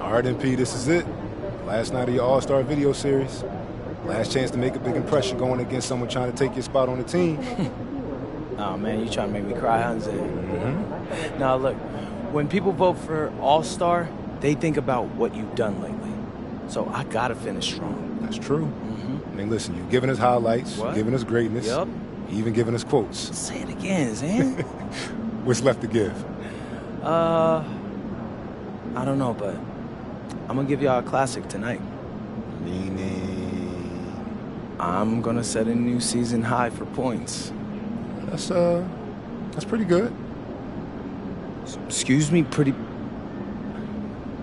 All right, MP, this is it. Last night of your All-Star video series. Last chance to make a big impression going against someone trying to take your spot on the team. Oh, man, you trying to make me cry, Hunze. Now, look, when people vote for All-Star, they think about what you've done lately. So I got to finish strong. That's true. I mean, listen, you've given us highlights, you've given us greatness, even given us quotes. Say it again, Zan. What's left to give? I don't know, but I'm going to give y'all a classic tonight. Meaning? I'm going to set a new season high for points. That's pretty good. Excuse me, pretty...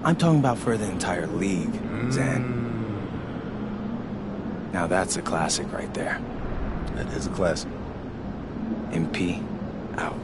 I'm talking about for the entire league, Zan. Now that's a classic right there. That is a classic. MP, out.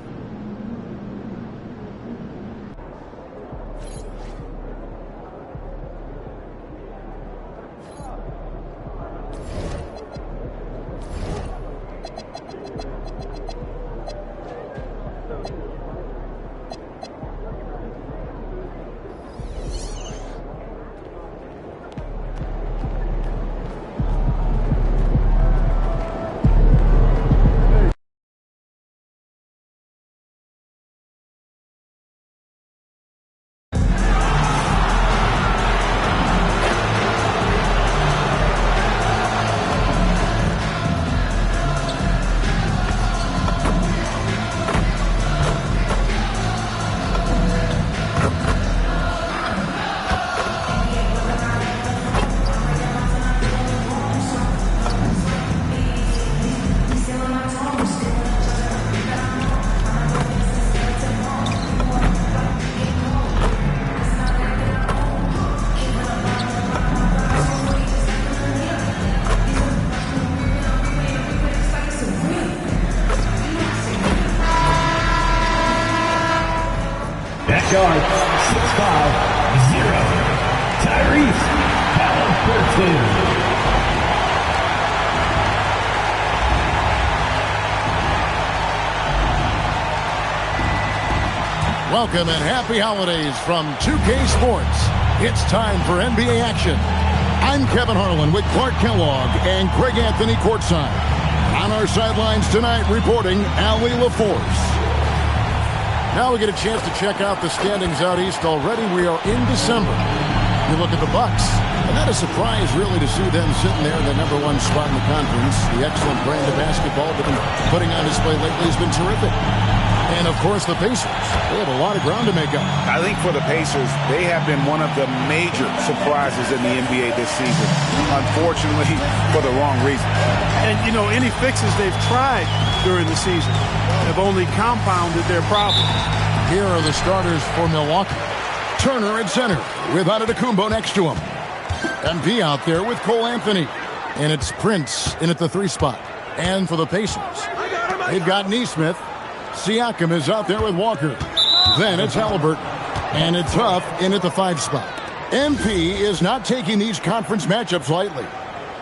Yards, 6-5-0. Tyrese Halliburton. Welcome and happy holidays from 2K Sports. It's time for NBA action. I'm Kevin Harlan with Clark Kellogg and Craig Anthony courtside. On our sidelines tonight, reporting Allie LaForce. Now we get a chance to check out the standings out east already. We are in December. You look at the Bucks, and that is a surprise really to see them sitting there in the #1 spot in the conference. The excellent brand of basketball they've been putting on display lately has been terrific. And, of course, the Pacers. They have a lot of ground to make up. I think for the Pacers, they have been one of the major surprises in the NBA this season. Unfortunately, for the wrong reason. And, you know, any fixes they've tried during the season have only compounded their problems. Here are the starters for Milwaukee. Turner at center with Antetokounmpo next to him. MP out there with Cole Anthony. And it's Prince in at the 3 spot. And for the Pacers, they've got Nesmith. Siakam is out there with Walker. Then it's Halliburton. And it's Huff in at the 5 spot. MP is not taking these conference matchups lightly.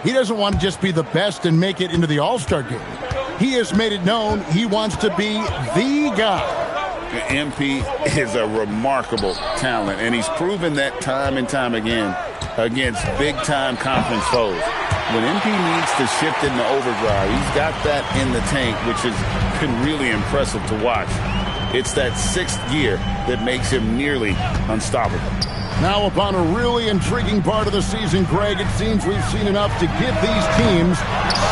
He doesn't want to just be the best and make it into the All-Star game. He has made it known he wants to be the guy. MP is a remarkable talent, and he's proven that time and time again against big-time conference foes. When MP needs to shift into overdrive, he's got that in the tank, which has been really impressive to watch. It's that 6th gear that makes him nearly unstoppable. Now upon a really intriguing part of the season, Greg, it seems we've seen enough to give these teams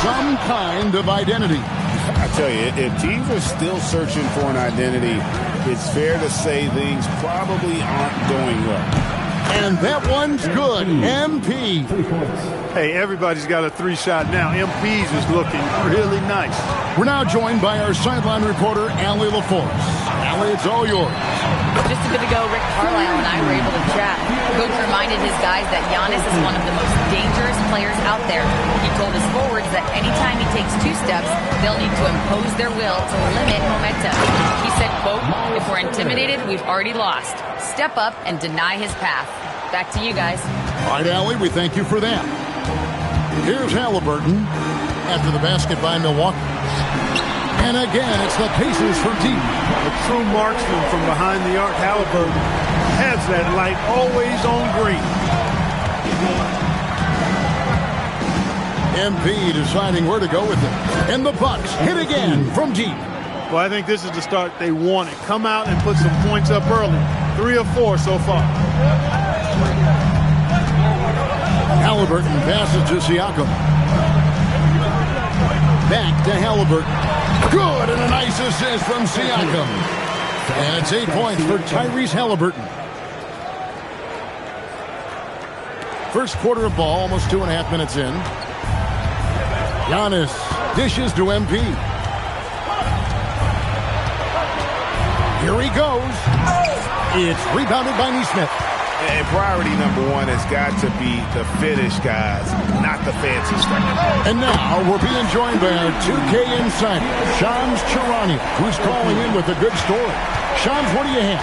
some kind of identity. I tell you, if teams are still searching for an identity, it's fair to say things probably aren't going well. And that one's good. MP. Hey, everybody's got a 3-shot now. MP's is looking really nice. We're now joined by our sideline reporter, Allie LaForce. Allie, it's all yours. Just a bit ago, Rick Carlisle and I were able to chat. Coach reminded his guys that Giannis is one of the most dangerous players out there. He told his forwards that anytime he takes 2 steps, they'll need to impose their will to limit momentum. He said, quote, "If we're intimidated, we've already lost. Step up and deny his path." Back to you guys. All right, Allie, we thank you for that. Here's Halliburton after the basket by Milwaukee. And again, it's the Pacers for deep. A true marksman from behind the arc. Halliburton has that light always on green. MP deciding where to go with it. And the Bucks hit again from deep. Well, I think this is the start they wanted. Come out and put some points up early. 3 of 4 so far. Halliburton passes to Siakam. Back to Halliburton. Good, and a nice assist from Siakam. And it's 8 points for Tyrese Halliburton. First quarter of ball, almost 2.5 minutes in. Giannis dishes to MP. Here he goes. It's rebounded by Nesmith. And priority number one has got to be the finish, guys, not the fancy stuff. And now we're being joined by our 2K insider, Shams Charania, who's calling in with a good story. Shams, what do you have?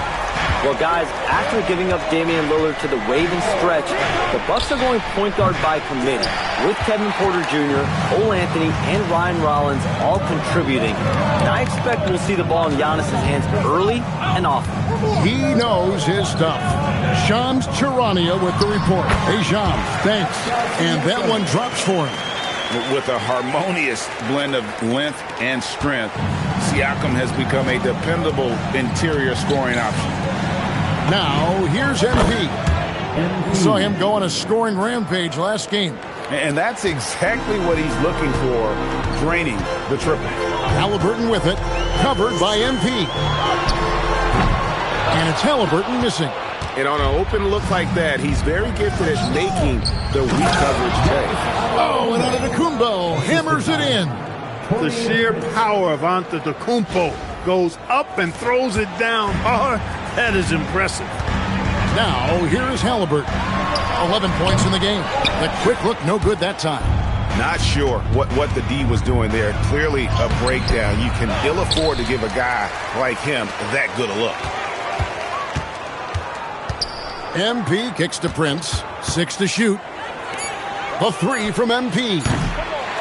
Well, guys, after giving up Damian Lillard to the wave and stretch, the Bucks are going point guard by committee, with Kevin Porter Jr., Cole Anthony, and Ryan Rollins all contributing. And I expect we'll see the ball in Giannis' hands early and often. He knows his stuff. Shams Charania with the report. Hey, Shams, thanks. And that one drops for him. With a harmonious blend of length and strength, Siakam has become a dependable interior scoring option. Now, here's MP. Saw him go on a scoring rampage last game. And that's exactly what he's looking for, draining the triple. Halliburton with it, covered by MP. And it's Halliburton missing. And on an open look like that, he's very gifted at making the weak coverage pay. Oh, and Antetokounmpo hammers it in. The sheer power of Antetokounmpo goes up and throws it down hard. That is impressive. Now, here is Halliburton. 11 points in the game. The quick look, no good that time. Not sure what the D was doing there. Clearly a breakdown. You can ill afford to give a guy like him that good a look. MP kicks to Prince. 6 to shoot. The 3 from MP.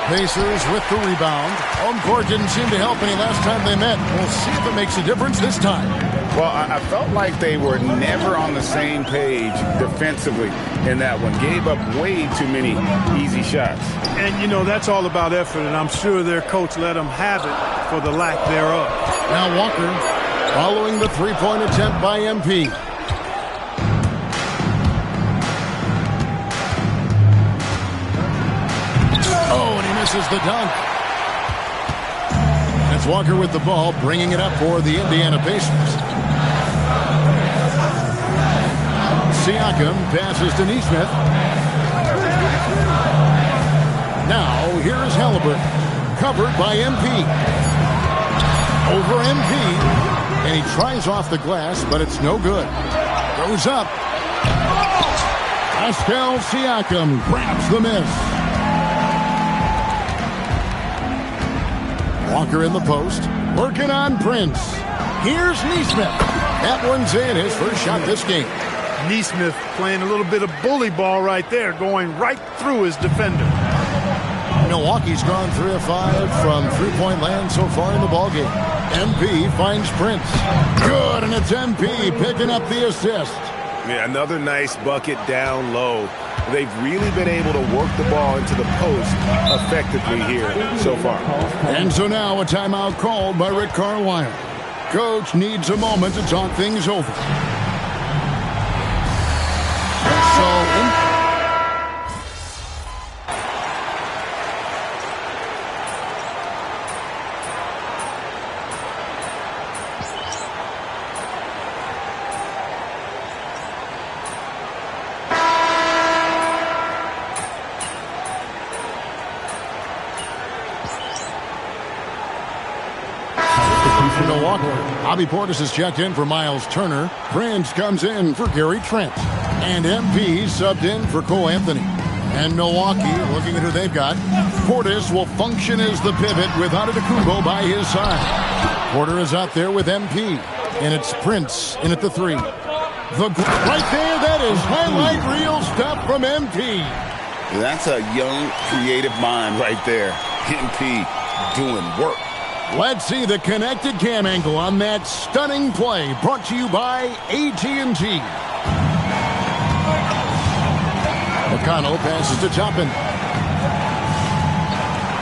Pacers with the rebound. Home court didn't seem to help any last time they met. We'll see if it makes a difference this time. Well, I felt like they were never on the same page defensively in that one. Gave up way too many easy shots. And, you know, that's all about effort, and I'm sure their coach let them have it for the lack thereof. Now Walker following the three-point attempt by MP. Oh, and he misses the dunk. It's Walker with the ball, bringing it up for the Indiana Pacers. Siakam passes to Nesmith. Now, here is Halliburton, covered by MP. Over MP, and he tries off the glass, but it's no good. Goes up. Pascal Siakam grabs the miss. Walker in the post, working on Prince. Here's Nesmith. That one's in, his first shot this game. Nesmith playing a little bit of bully ball right there, going right through his defender. Milwaukee's gone 3 of 5 from three-point land so far in the ballgame. MP finds Prince. Good, and it's MP picking up the assist. Yeah, another nice bucket down low. They've really been able to work the ball into the post effectively here so far. And so now a timeout called by Rick Carlisle. Coach needs a moment to talk things over. Bobby Portis is checked in for Miles Turner. Prince comes in for Gary Trent. And MP subbed in for Cole Anthony. And Milwaukee, looking at who they've got, Portis will function as the pivot with Antetokounmpo by his side. Porter is out there with MP. And it's Prince in at the 3. Right there, that is highlight reel stuff from MP. That's a young, creative mind right there. MP doing work. Let's see the connected cam angle on that stunning play brought to you by AT&T. McConnell passes to Toppin.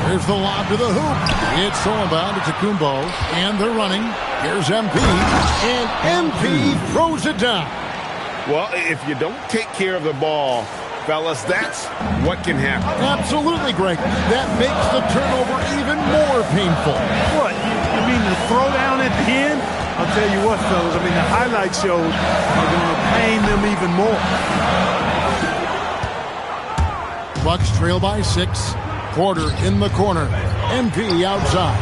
Here's the lob to the hoop. It's thrown bound to Tacumbo. And they're running. Here's MP. And MP throws it down. Well, if you don't take care of the ball, fellas, that's what can happen. Absolutely, Greg. That makes the turnover even more painful. What? You mean the throwdown at the end? I'll tell you what, fellas. I mean, the highlight shows are going to pain them even more. Bucks trail by 6. Porter in the corner. MP outside.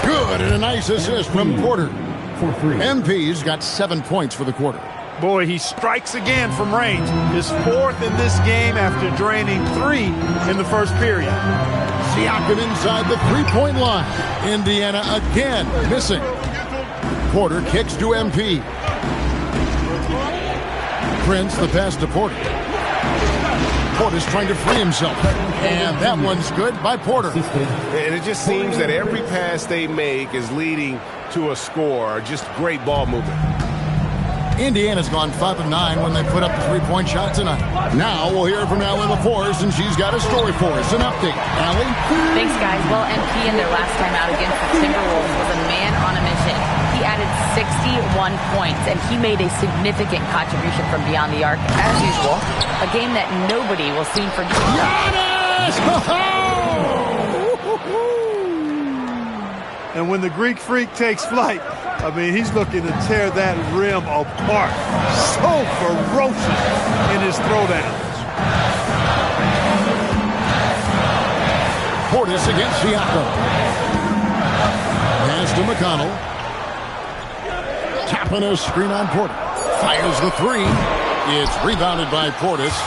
Good, and a nice assist from Porter. MP's got 7 points for the quarter. Boy, he strikes again from range. His 4th in this game after draining 3 in the first period. Siakam inside the three-point line. Indiana again missing. Porter kicks to MP. Prince the pass to Porter. Porter's trying to free himself. And that one's good by Porter. And it just seems that every pass they make is leading to a score. Just great ball movement. Indiana's gone 5 of 9 when they put up the three-point shot tonight. Now we'll hear from Allie LaForce, and she's got a story for us. An update. Allie? Thanks, guys. Well, MP in their last time out against the Timberwolves was a man on a mission. He added 61 points, and he made a significant contribution from beyond the arc, as usual. A game that nobody will soon forget. Giannis! And when the Greek Freak takes flight, I mean, he's looking to tear that rim apart. So ferocious in his throwdowns. Portis against Siakam. Pass to McConnell. Tapping a screen on Porter. Fires the three. It's rebounded by Portis.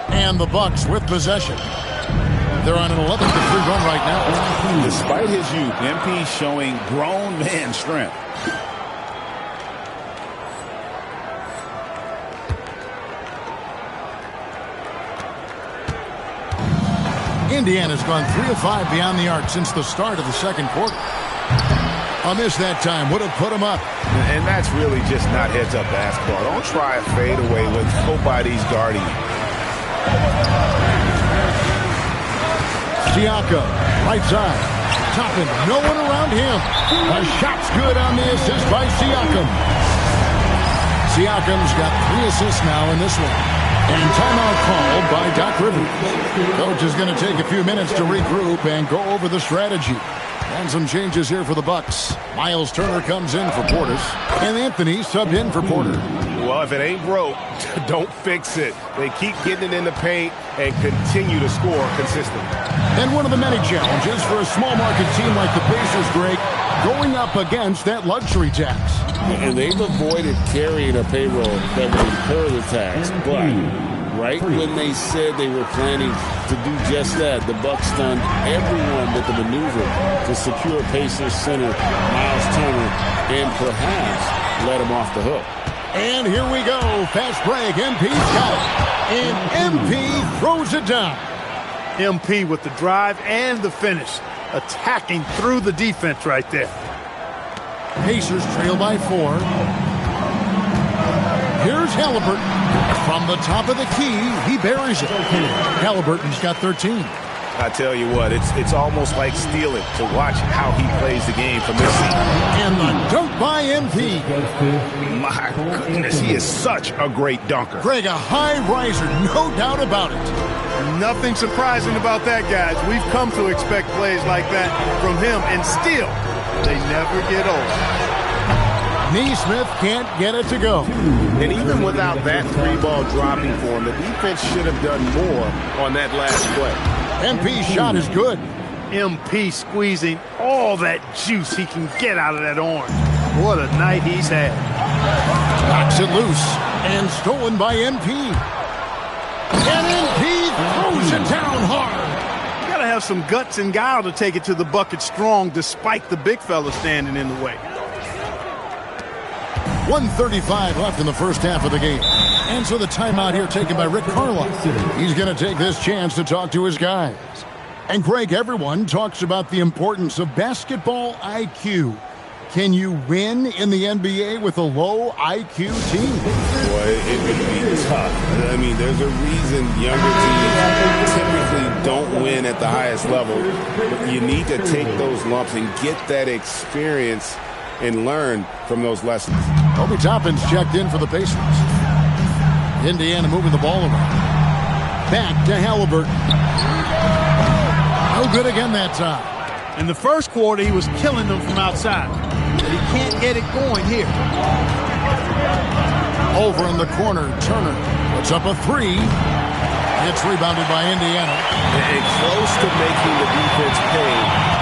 And the Bucks with possession. They're on an 11-3 run right now. Despite his youth, MP showing grown man strength. Indiana's gone 3 of 5 beyond the arc since the start of the second quarter. A miss that time would have put him up. And that's really just not heads-up basketball. Don't try a fadeaway when nobody's guarding you. Siakam, right side. Toppin, no one around him. A shot's good on the assist by Siakam. Siakam's got 3 assists now in this one. And timeout called by Doc Rivers. Coach is going to take a few minutes to regroup and go over the strategy. And some changes here for the Bucks. Miles Turner comes in for Portis. And Anthony subbed in for Porter. Well, if it ain't broke, don't fix it. They keep getting it in the paint and continue to score consistently. And one of the many challenges for a small market team like the Pacers, Greg, going up against that luxury tax. And they've avoided carrying a payroll that would incur the tax. But right when they said they were planning to do just that, the Bucks stunned everyone with the maneuver to secure Pacers center Miles Turner and perhaps let him off the hook. And here we go. Fast break. MP's got it. And MP throws it down. MP with the drive and the finish. Attacking through the defense right there. Pacers trail by 4. Here's Halliburton. From the top of the key, he buries it. Halliburton's got 13. I tell you what, it's almost like stealing to watch how he plays the game from this seat. And the dunk by MP. My goodness, he is such a great dunker. Greg, a high riser, no doubt about it. Nothing surprising about that, guys. We've come to expect plays like that from him, and still, they never get old. Neesmith can't get it to go. And even without that 3-ball dropping for him, the defense should have done more on that last play. MP's shot is good. MP squeezing all that juice he can get out of that orange. What a night he's had. Knocks it loose and stolen by MP. And MP throws it down hard. You gotta have some guts and guile to take it to the bucket strong despite the big fella standing in the way. 1:35 left in the first half of the game. And so the timeout here taken by Rick Carlisle. He's going to take this chance to talk to his guys. And Greg, everyone talks about the importance of basketball IQ. Can you win in the NBA with a low IQ team? Boy, it would be tough. I mean, there's a reason younger teams typically don't win at the highest level. But you need to take those lumps and get that experience and learn from those lessons. Obi Toppin's checked in for the Pacers. Indiana moving the ball around. Back to Halliburton. No good again that time. In the first quarter, he was killing them from outside. But he can't get it going here. Over in the corner, Turner puts up a three. It's rebounded by Indiana. And close to making the defense pay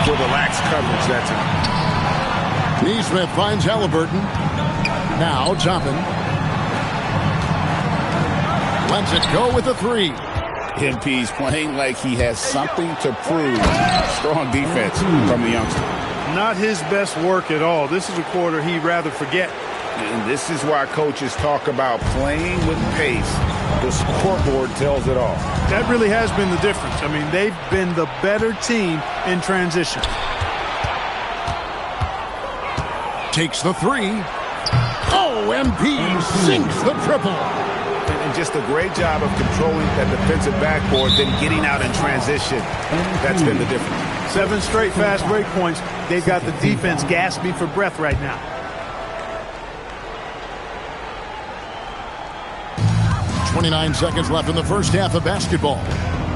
for the lax coverage that time. Neesmith finds Halliburton. Now Toppin. Lets it go with a three. MP's playing like he has something to prove. Strong defense from the youngster. Not his best work at all. This is a quarter he'd rather forget. And this is why coaches talk about playing with pace. The scoreboard tells it all. That really has been the difference. I mean, they've been the better team in transition. Takes the three. Oh, MP sinks the triple. And just a great job of controlling that defensive backboard, then getting out in transition. That's been the difference. 7 straight fast break points. They've got the defense gasping for breath right now. .29 seconds left in the first half of basketball.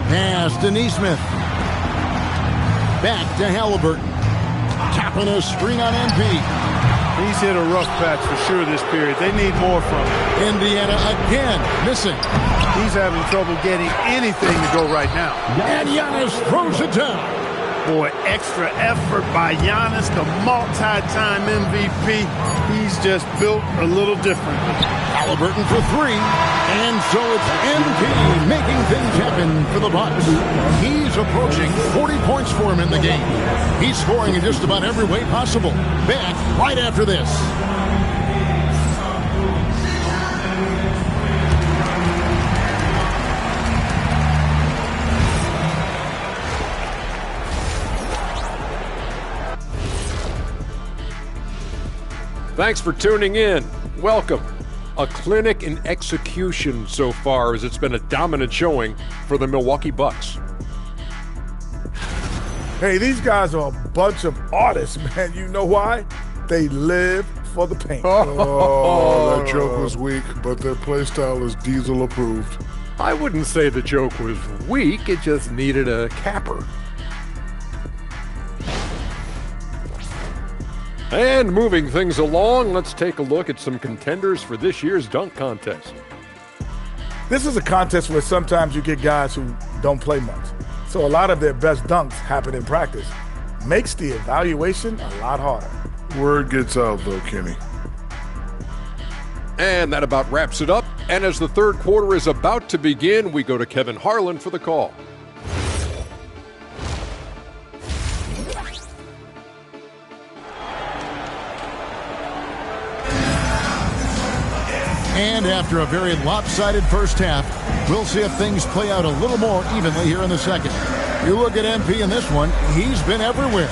Pass to Neesmith. Back to Halliburton. Tapping a screen on MP. He's hit a rough patch for sure this period. They need more from him. Indiana again missing. He's having trouble getting anything to go right now. And Giannis throws it down. Boy, extra effort by Giannis, the multi-time MVP. He's just built a little differently. Halliburton for three. And so it's MP making things happen for the Bucks. He's approaching 40 points for him in the game. He's scoring in just about every way possible. Back right after this. Thanks for tuning in. Welcome. A clinic in execution so far, as it's been a dominant showing for the Milwaukee Bucks. Hey, these guys are a bunch of artists, man. You know why? They live for the paint. Oh, that joke was weak, but their play style is Diesel approved. I wouldn't say the joke was weak, it just needed a capper. And moving things along, let's take a look at some contenders for this year's dunk contest. This is a contest where sometimes you get guys who don't play much. So a lot of their best dunks happen in practice. Makes the evaluation a lot harder. Word gets out, though, Kenny. And that about wraps it up. And as the third quarter is about to begin, we go to Kevin Harlan for the call. And after a very lopsided first half, we'll see if things play out a little more evenly here in the second. You look at MP in this one, he's been everywhere.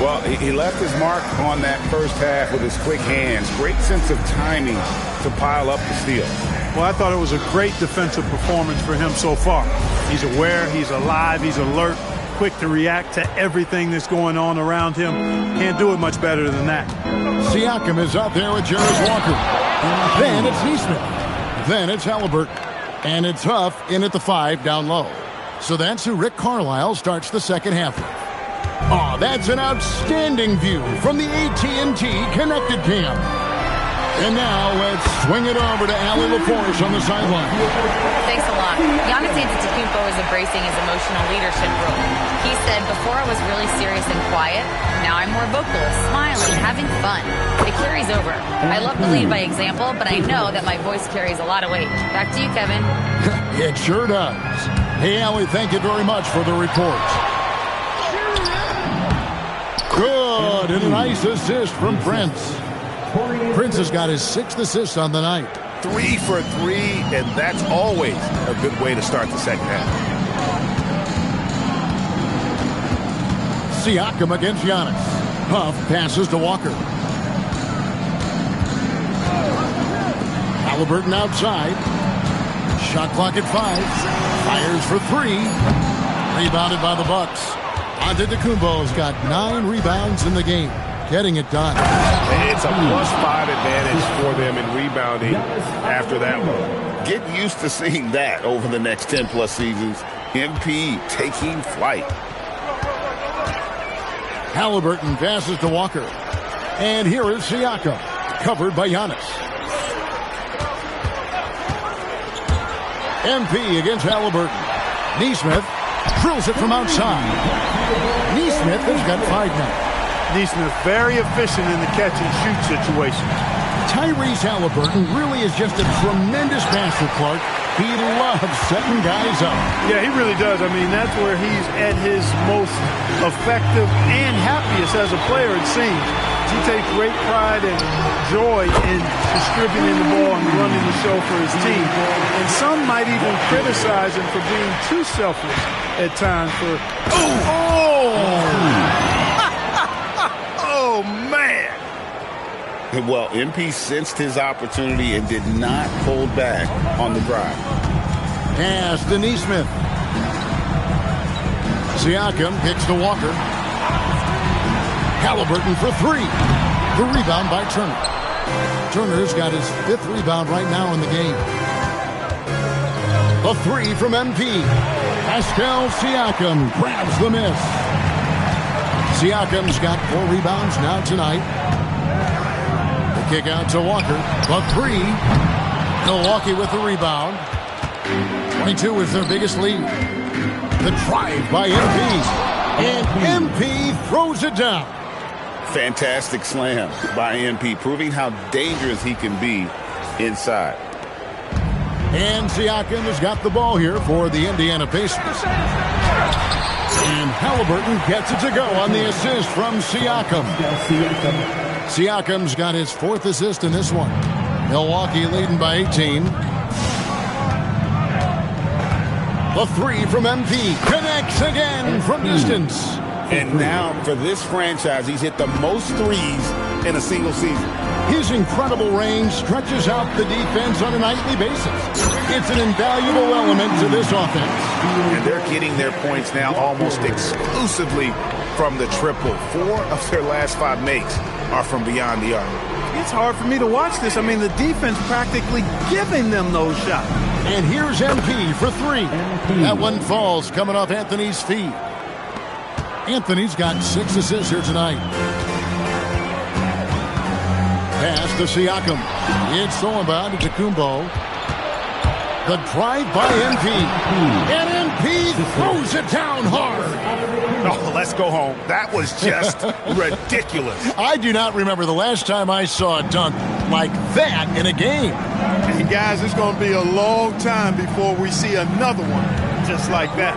Well, he left his mark on that first half with his quick hands. Great sense of timing to pile up the steal. Well, I thought it was a great defensive performance for him so far. He's aware, he's alive, he's alert, quick to react to everything that's going on around him. Can't do it much better than that. Siakam is out there with Jarvis Walker. Then it's Neesmith. Then it's Halliburton. And it's Huff in at the 5 down low. So that's who Rick Carlisle starts the second half with. Oh, that's an outstanding view from the AT&T Connected Cam. And now let's swing it over to Allie LaForce on the sideline. Thanks a lot. Giannis Antetokounmpo is embracing his emotional leadership role. He said, before I was really serious and quiet, now I'm more vocal, smiling, having fun. It carries over. I love to lead by example, but I know that my voice carries a lot of weight. Back to you, Kevin. It sure does. Hey, Allie, thank you very much for the report. Good, and a nice assist from Prince. Prince has got his 6th assist on the night. 3 for 3, and that's always a good way to start the second half. Siakam against Giannis. Huff passes to Walker. Halliburton outside. Shot clock at 5. Fires for 3. Rebounded by the Bucks. Antetokounmpo's got 9 rebounds in the game. Getting it done. It's a +5 advantage for them in rebounding after that one. Get used to seeing that over the next 10-plus seasons. MP taking flight. Halliburton passes to Walker. And here is Siakam. Covered by Giannis. MP against Halliburton. Neesmith drills it from outside. Neesmith has got 5 now. Neesmith very efficient in the catch-and-shoot situation. Tyrese Halliburton really is just a tremendous passer, Clark. He loves setting guys up. Yeah, he really does. I mean, that's where he's at his most effective and happiest as a player, it seems. He takes great pride and joy in distributing the ball and running the show for his team. And some might even criticize him for being too selfish at times for... Oh, man. Well, MP sensed his opportunity and did not hold back on the drive. Pass to Neesmith. Siakam kicks to Walker. Halliburton for 3. The rebound by Turner. Turner's got his 5th rebound right now in the game. The 3 from MP. Pascal Siakam grabs the miss. Siakam's got 4 rebounds now tonight. The kick out to Walker. The 3. Milwaukee with the rebound. 22 is their biggest lead. The drive by MP. And MP throws it down. Fantastic slam by MP, proving how dangerous he can be inside. And Siakam has got the ball here for the Indiana Pacers. And Halliburton gets it to go on the assist from Siakam. Siakam's got his 4th assist in this one. Milwaukee leading by 18. The 3 from MP connects again from distance. And now for this franchise, he's hit the most threes in a single season. His incredible range stretches out the defense on a nightly basis. It's an invaluable element to this offense. And they're getting their points now almost exclusively from the triple. 4 of their last 5 makes are from beyond the arc. It's hard for me to watch this. I mean, the defense practically giving them those shots. And here's MP for 3. That one falls coming off Anthony's feet. Anthony's got 6 assists here tonight. Pass to Siakam. It's stolen by Antetokounmpo. The drive by MP. And MP throws it down hard. Oh, let's go home. That was just ridiculous. I do not remember the last time I saw a dunk like that in a game. And guys, it's going to be a long time before we see another one just like that.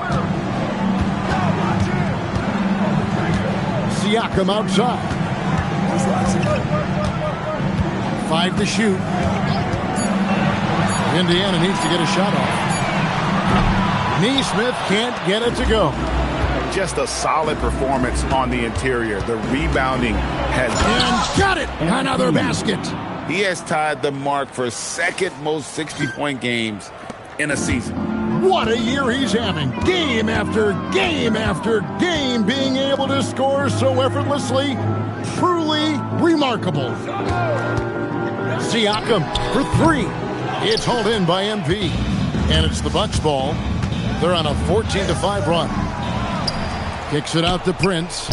Siakam outside. 5 to shoot. Indiana needs to get a shot off. Neesmith can't get it to go. Just a solid performance on the interior. The rebounding has... And got it! Another basket. He has tied the mark for 2nd most 60-point games in a season. What a year he's having. Game after game after game, being able to score so effortlessly. Truly remarkable. Siakam for 3. It's hauled in by MP. And it's the Bucks ball. They're on a 14-5 run. Kicks it out to Prince.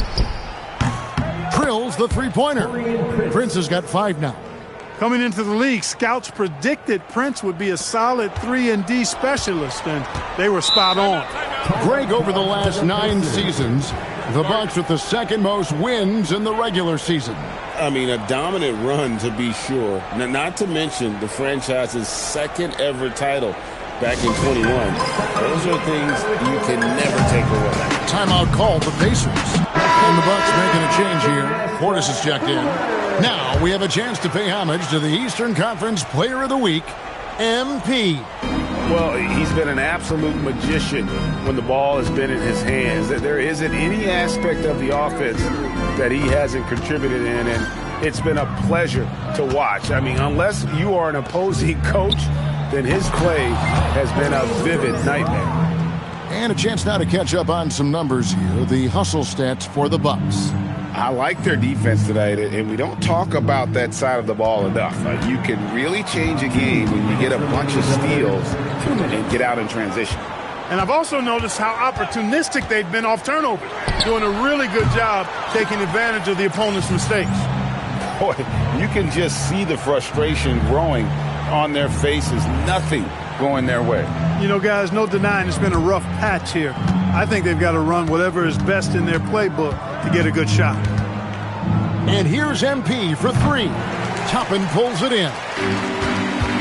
Drills the 3-pointer. Prince has got 5 now. Coming into the league, scouts predicted Prince would be a solid 3-and-D specialist, and they were spot on. Greg, over the last 9 seasons, the Bucks with the 2nd most wins in the regular season. I mean, a dominant run to be sure. Now, not to mention the franchise's 2nd ever title back in 21. Those are things you can never take away. Timeout called the Pacers. And the Bucks making a change here. Portis is checked in. Now, Now we have a chance to pay homage to the Eastern Conference Player of the Week, MP. Well, he's been an absolute magician when the ball has been in his hands. There isn't any aspect of the offense that he hasn't contributed in, and it's been a pleasure to watch. I mean, unless you are an opposing coach, then his play has been a vivid nightmare. And a chance now to catch up on some numbers here. The hustle stats for the Bucks. I like their defense tonight, and we don't talk about that side of the ball enough. You can really change a game when you get a bunch of steals and get out in transition. And I've also noticed how opportunistic they've been off turnovers, doing a really good job taking advantage of the opponent's mistakes. Boy, you can just see the frustration growing on their faces. Nothing going their way. You know, guys, no denying it's been a rough patch here. I think they've got to run whatever is best in their playbook to get a good shot. And here's MP for three. Toppin pulls it in.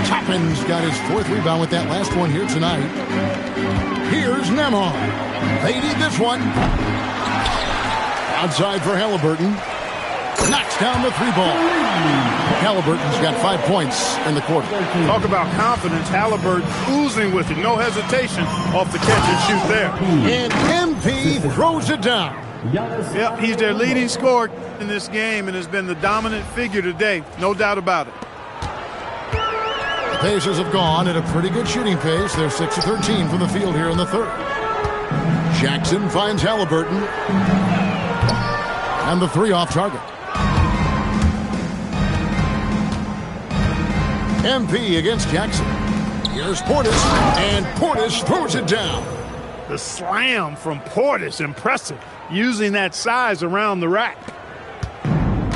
Toppin's got his fourth rebound with that last one here tonight. Here's Nembhard. They need this one. Outside for Halliburton. Knocks down the three ball. Halliburton's got 5 points in the quarter. Talk about confidence. Halliburton oozing with it. No hesitation off the catch and shoot there. And MP throws it down. Yep, he's their leading scorer in this game and has been the dominant figure today. No doubt about it. The Pacers have gone at a pretty good shooting pace. They're 6 of 13 from the field here in the third. Jackson finds Halliburton. And the three off target. MP against Jackson. Here's Portis, and Portis throws it down. The slam from Portis, impressive, using that size around the rack.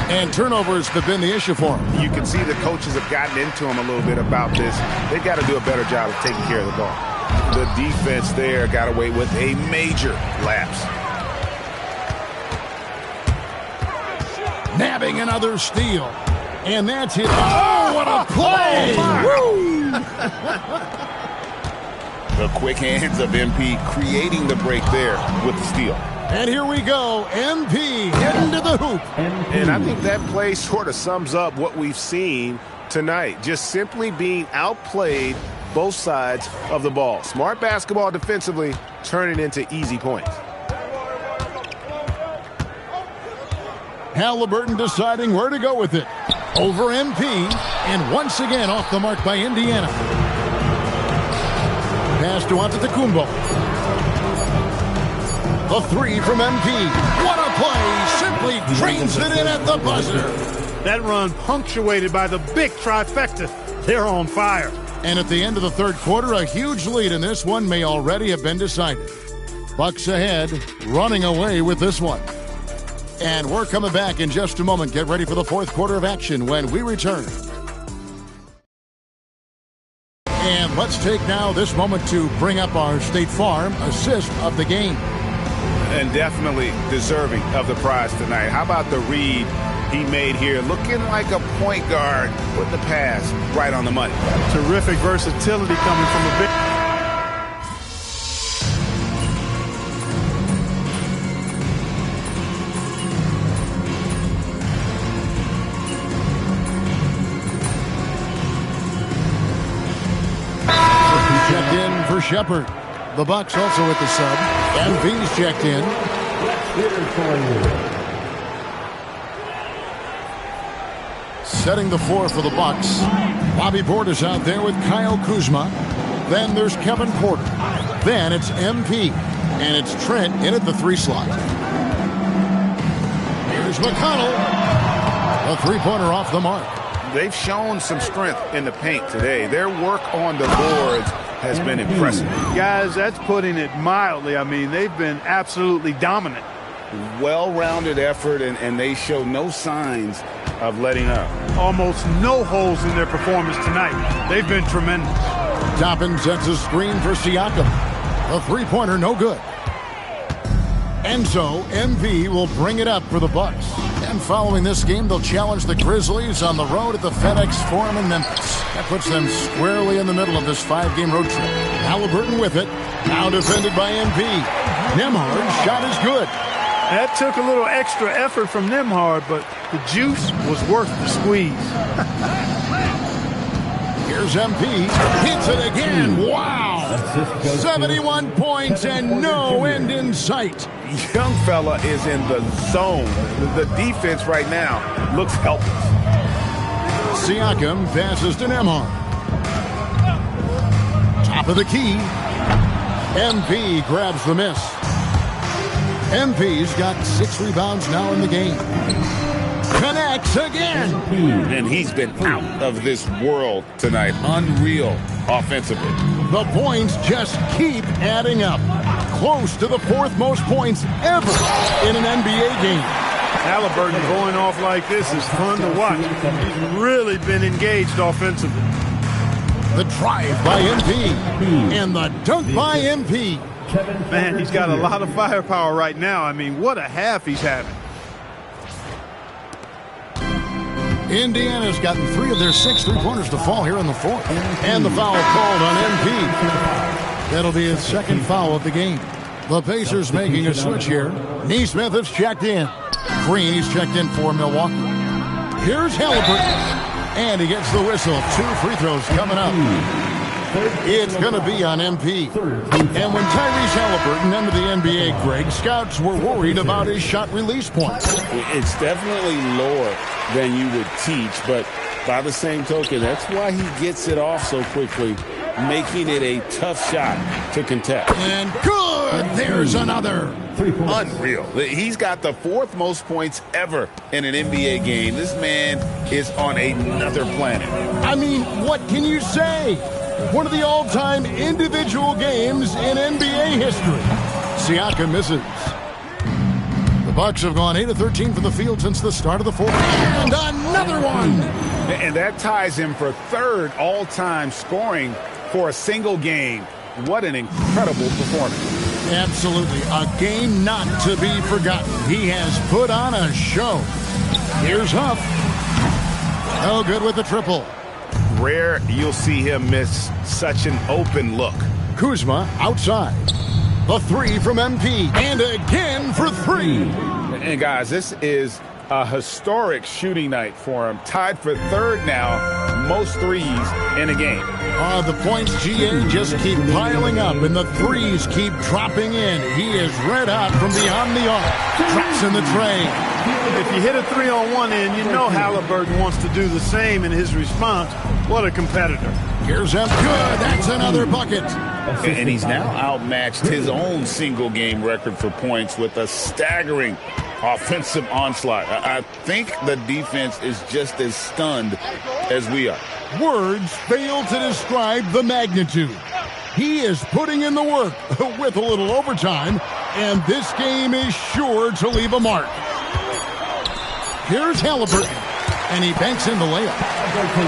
And turnovers have been the issue for him. You can see the coaches have gotten into him a little bit about this. They've got to do a better job of taking care of the ball. The defense there got away with a major lapse. Nabbing another steal. And that's it. Oh, what a play! The quick hands of MP creating the break there with the steal. And here we go. MP getting to the hoop. And I think that play sort of sums up what we've seen tonight. Just simply being outplayed both sides of the ball. Smart basketball defensively, turning into easy points. Halliburton deciding where to go with it. Over MP, and once again off the mark by Indiana. Pass to Antetokounmpo. The three from MP. What a play! Simply drains it in at the buzzer. That run punctuated by the big trifecta. They're on fire. And at the end of the third quarter, a huge lead in this one may already have been decided. Bucks ahead, running away with this one. And we're coming back in just a moment. Get ready for the fourth quarter of action when we return. And let's take now this moment to bring up our State Farm assist of the game. And definitely deserving of the prize tonight. How about the read he made here? Looking like a point guard with the pass right on the money. Terrific versatility coming from a big... Checked in for Shepard. The Bucks also with the sub. MV's checked in. Setting the floor for the Bucks. Bobby Portis out there with Kyle Kuzma. Then there's Kevin Porter. Then it's MP. And it's Trent in at the three slot. Here's McConnell. A three-pointer off the mark. They've shown some strength in the paint today. Their work on the boards has been impressive. Guys, that's putting it mildly. I mean, they've been absolutely dominant. Well-rounded effort, and they show no signs of letting up. Almost no holes in their performance tonight. They've been tremendous. Toppin sets a screen for Siakam. A three-pointer, no good. And so, MP will bring it up for the Bucks. And following this game, they'll challenge the Grizzlies on the road at the FedEx Forum in Memphis. That puts them squarely in the middle of this 5-game road trip. Halliburton with it. Now defended by MP. Nembhard's shot is good. That took a little extra effort from Nembhard, but The juice was worth the squeeze. Here's MP. Hits it again. Wow. 71 points and no end in sight. Young fella is in the zone. The defense right now looks helpless. Siakam passes to Nembhard. Top of the key. MP grabs the miss. MP's got 6 rebounds now in the game. Connects again. And he's been out of this world tonight. Unreal offensively. The points just keep adding up. Close to the 4th most points ever in an NBA game. Halliburton going off like this is fun to watch. He's really been engaged offensively. The drive by MP and the dunk by MP. Man, he's got a lot of firepower right now. I mean, what a half he's having. Indiana's gotten 3 of their 6 3-pointers to fall here in the 4th. And the foul called on MP. That'll be his 2nd foul of the game. The Pacers making a switch here. Neesmith has checked in. Green, he's checked in for Milwaukee. Here's Halliburton. And he gets the whistle. 2 free throws coming up. It's going to be on MP. And when Tyrese Halliburton entered the NBA, Greg, scouts were worried about his shot release points. It's definitely lower than you would teach, but by the same token, that's why he gets it off so quickly, making it a tough shot to contest. And good! There's another. Unreal. He's got the 4th most points ever in an NBA game. This man is on another planet. I mean, what can you say? One of the all-time individual games in NBA history. Siakam misses. The Bucks have gone 8 of 13 from the field since the start of the 4th. And another one! And that ties him for 3rd all-time scoring for a single game. What an incredible performance. Absolutely. A game not to be forgotten. He has put on a show. Here's Huff. No good with the triple. Rare you'll see him miss such an open look. Kuzma outside. The 3 from MP. And again for 3. And guys, this is a historic shooting night for him. Tied for 3rd now, most threes in a game. The points, GA, just keep piling up, and the threes keep dropping in. He is red hot from beyond the arc. Drops in the tray. If you hit a 3 on one end, you know Halliburton wants to do the same in his response. What a competitor. Here's him. Good. That's another bucket. And he's now outmatched his own single-game record for points with a staggering offensive onslaught. I think the defense is just as stunned as we are. Words fail to describe the magnitude. He is putting in the work with a little overtime, and this game is sure to leave a mark. Here's Halliburton, and he banks in the layup.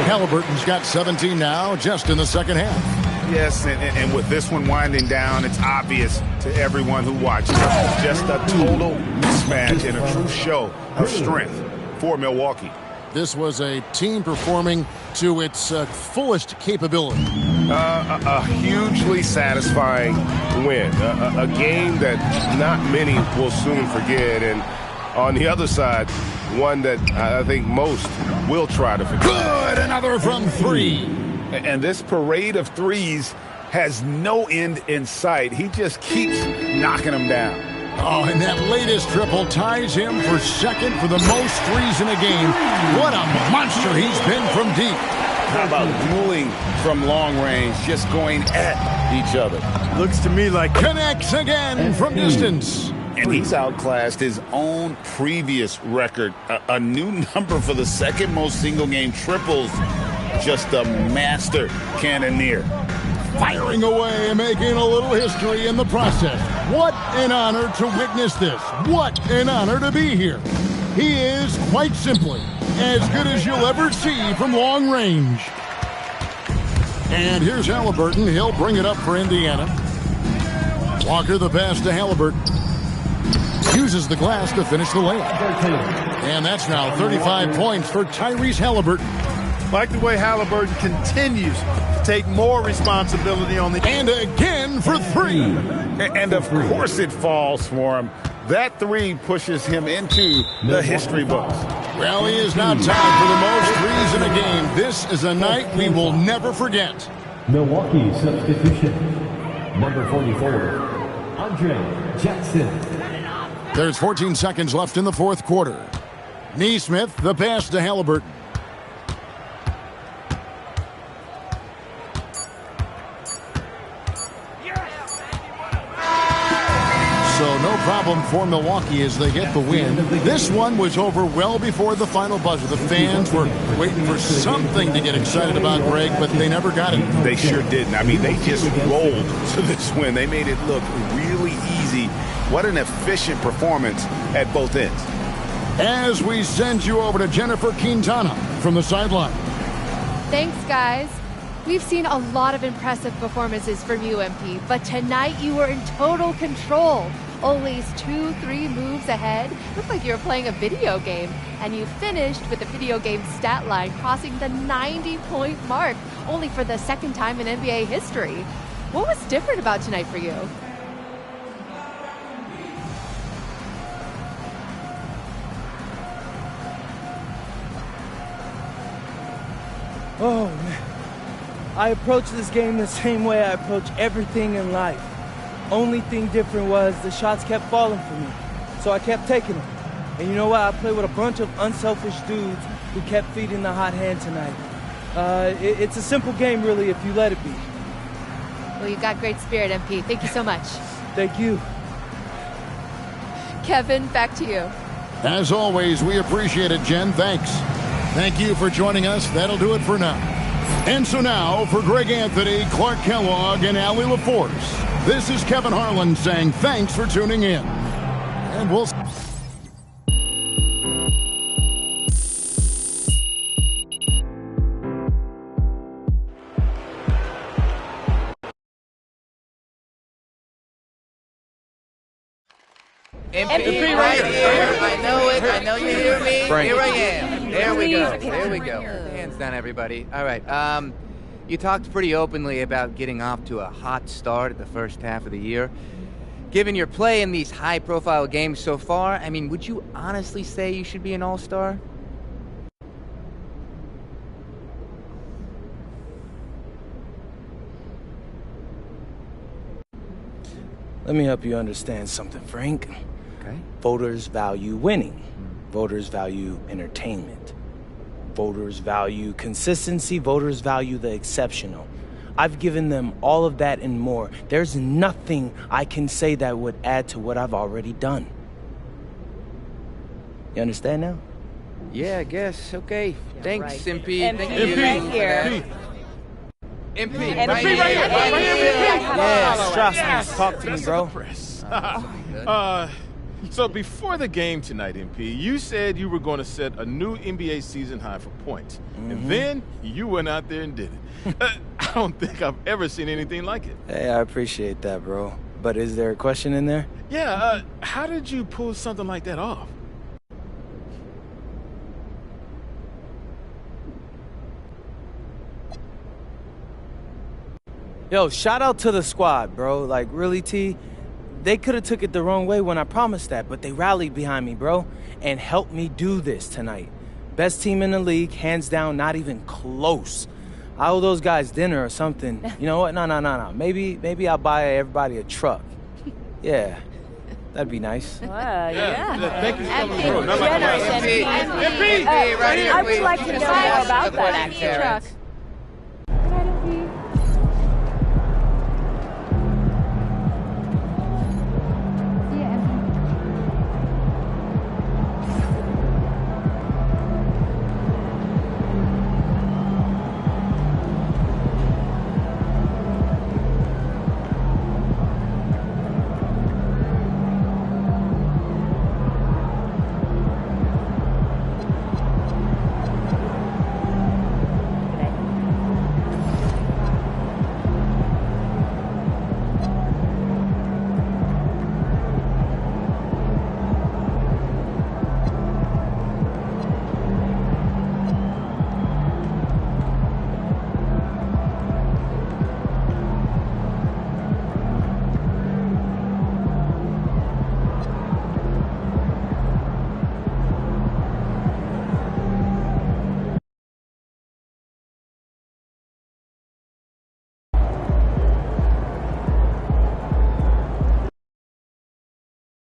Halliburton's got 17 now, just in the 2nd half. Yes, and with this one winding down, it's obvious to everyone who watches. Just a total mismatch and a true show of strength for Milwaukee. This was a team performing to its fullest capability. A hugely satisfying win. A game that not many will soon forget. And on the other side, one that I think most will try to forget. Good! Another from 3. And this parade of threes has no end in sight. He just keeps knocking them down. Oh, and that latest triple ties him for 2nd for the most threes in a game. What a monster he's been from deep. How about dueling from long range, just going at each other? Looks to me like connects again from distance. And he's outclassed his own previous record. A new number for the 2nd most single-game triples. Just a master cannoneer. Firing away and making a little history in the process. What an honor to witness this. What an honor to be here. He is, quite simply, as good as you'll ever see from long range. And here's Halliburton. He'll bring it up for Indiana. Walker the pass to Halliburton. Uses the glass to finish the layup. And that's now 35 points for Tyrese Halliburton. Like the way Halliburton continues to take more responsibility on the... And again for 3. And of course it falls for him. That three pushes him into the history books. Well, he is now tied for the most threes in a game. This is a night we will never forget. Milwaukee substitution. Number 44, Andre Jackson. There's 14 seconds left in the fourth quarter. Neesmith, the pass to Halliburton. So no problem for Milwaukee as they get the win. This one was over well before the final buzzer. The fans were waiting for something to get excited about, Greg, but they never got it. They sure didn't. I mean, they just rolled to this win. They made it look really easy. What an efficient performance at both ends. As we send you over to Jennifer Quintana from the sideline. Thanks, guys. We've seen a lot of impressive performances from you, MP, but tonight you were in total control. Always 2-3 moves ahead. Looked like you were playing a video game. And you finished with the video game stat line crossing the 90-point mark, only for the second time in NBA history. What was different about tonight for you? Oh, man. I approach this game the same way I approach everything in life. Only thing different was the shots kept falling for me, so I kept taking them. And you know what? I played with a bunch of unselfish dudes who kept feeding the hot hand tonight. It's a simple game, really, if you let it be. Well, you got great spirit, MP. Thank you so much. Thank you. Kevin, back to you. As always, we appreciate it, Jen. Thanks. Thank you for joining us. That'll do it for now. And so now, for Greg Anthony, Clark Kellogg, and Allie LaForce, this is Kevin Harlan saying thanks for tuning in. And we'll... MP right here. I know it. I know you hear me. Frank. Here I am. There we go. There we go. Hands down, everybody. All right. You talked pretty openly about getting off to a hot start at the first half of the year. Given your play in these high-profile games so far, I mean, would you honestly say you should be an all-star? Let me help you understand something, Frank. Okay. Voters value winning. Voters value entertainment. Voters value consistency. Voters value the exceptional. I've given them all of that and more. There's nothing I can say that would add to what I've already done. You understand now? Yeah, I guess. Okay. Thanks, right. MP. MP Thank right you. here. MP, MP right here. right here. Yeah, Strauss, talk to me, bro. So before the game tonight, MP, you said you were going to set a new NBA season high for points. And then you went out there and did it. I don't think I've ever seen anything like it. Hey, I appreciate that, bro. But is there a question in there? Yeah, how did you pull something like that off? Yo, shout out to the squad, bro. Like, really, T? They could have took it the wrong way when I promised that, but they rallied behind me, bro, and helped me do this tonight. Best team in the league, hands down, not even close. I owe those guys dinner or something. You know what? No. Maybe I'll buy everybody a truck. Yeah, that'd be nice. Yeah. Thank you so much. Generous, MP. MP, right here. I would like to know more about that, actually.